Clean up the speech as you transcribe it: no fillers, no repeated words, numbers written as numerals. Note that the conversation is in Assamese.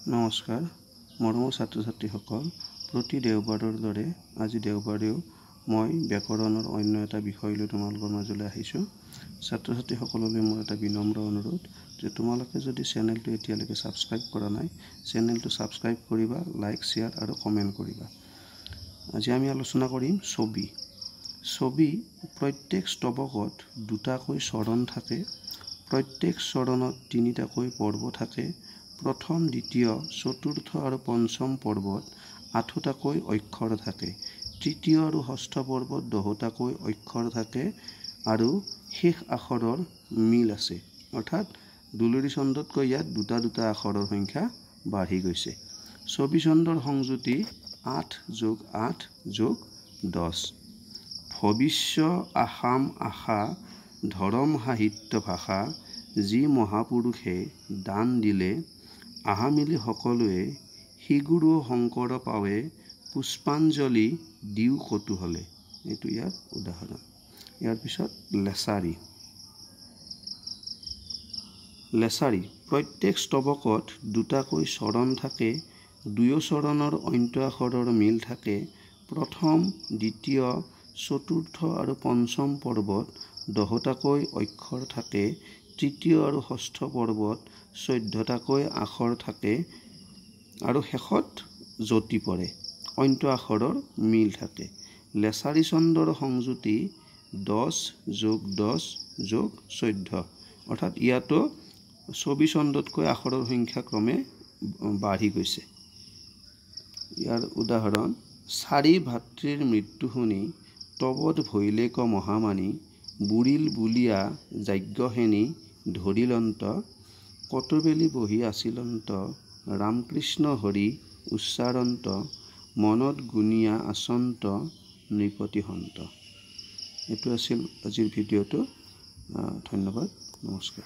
নমস্কাৰ মৰমৰ ছাত্ৰ ছাত্ৰীসকল প্ৰতি দেওবাৰৰ দৰে আজি দেওবাৰেও মই ব্যাকৰণৰ অন্য এটা বিষয় লৈ তোমালোকৰ মাজলৈ আহিছোঁ। ছাত্ৰ ছাত্ৰীসকললৈ মোৰ এটা বিনম্ৰ অনুৰোধ যে তোমালোকে যদি চেনেলটো এতিয়ালৈকে ছাবস্ক্ৰাইব কৰা নাই চেনেলটো ছাবস্ক্ৰাইব কৰিবা, লাইক শ্বেয়াৰ আৰু কমেণ্ট কৰিবা। আজি আমি আলোচনা কৰিম ছবি। ছবি প্ৰত্যেক স্তৱকত দুটাকৈ চৰণ থাকে। প্ৰত্যেক চৰণত তিনিটাকৈ পৰ্ব থাকে। প্ৰথম, দ্বিতীয়, চতুৰ্থ আৰু পঞ্চম পৰ্বত 8টাকৈ অক্ষৰ থাকে। তৃতীয় আৰু ষষ্ঠ পৰ্বত 10টাকৈ অক্ষৰ থাকে আৰু শেষ আখৰৰ মিল আছে, অৰ্থাৎ দুলৰী ছন্দতকৈ ইয়াত দুটা আখৰৰ সংখ্যা বাঢ়ি গৈছে। ছবি ছন্দৰ সংযুতি 8 + 8 + 10। ভবিষ্য আসাম আশা ধৰম সাহিত্য ভাষা যি মহাপুৰুষে দান দিলে আহা মিলি সকলোৱে সিগুৰু শংকৰ পাৱে পুষ্পাঞ্জলি দিও কৌতূহলে। এইটো ইয়াৰ উদাহৰণ। ইয়াৰ পিছত লেছাৰী। প্ৰত্যেক স্তৱকত দুটাকৈ চৰণ থাকে। দুয়ো চৰণৰ অন্ত আখৰৰ মিল থাকে। প্ৰথম, দ্বিতীয়, চতুৰ্থ আৰু পঞ্চম পৰ্বত 10টাকৈ অক্ষৰ থাকে। তৃতীয় আৰু ষষ্ঠ পৰ্বত 14টাকৈ আখৰ থাকে আৰু শেষত যতি পৰে, অন্ত আখৰৰ মিল থাকে। লেছাৰী ছন্দৰ সংযুতি 10 + 10 + 14, অৰ্থাৎ ইয়াতো ছবি ছন্দতকৈ আখৰৰ সংখ্যা ক্ৰমে বাঢ়ি গৈছে। ইয়াৰ উদাহৰণ: চাৰি ভাতৃৰ মৃত্যু শুনি তবত ভৈলেক মহামানী বুঢ়িল বুলিয়া যাজ্ঞসেনী ধৰিলন্ত কতবেলি বহি আছিলন্ত ৰামকৃষ্ণ হৰি উচ্চাৰন্ত মনত গুণিয়া আচন্ত নৃপতি সন্ত। এইটো আছিল আজিৰ ভিডিঅ'টো। ধন্যবাদ, নমস্কাৰ।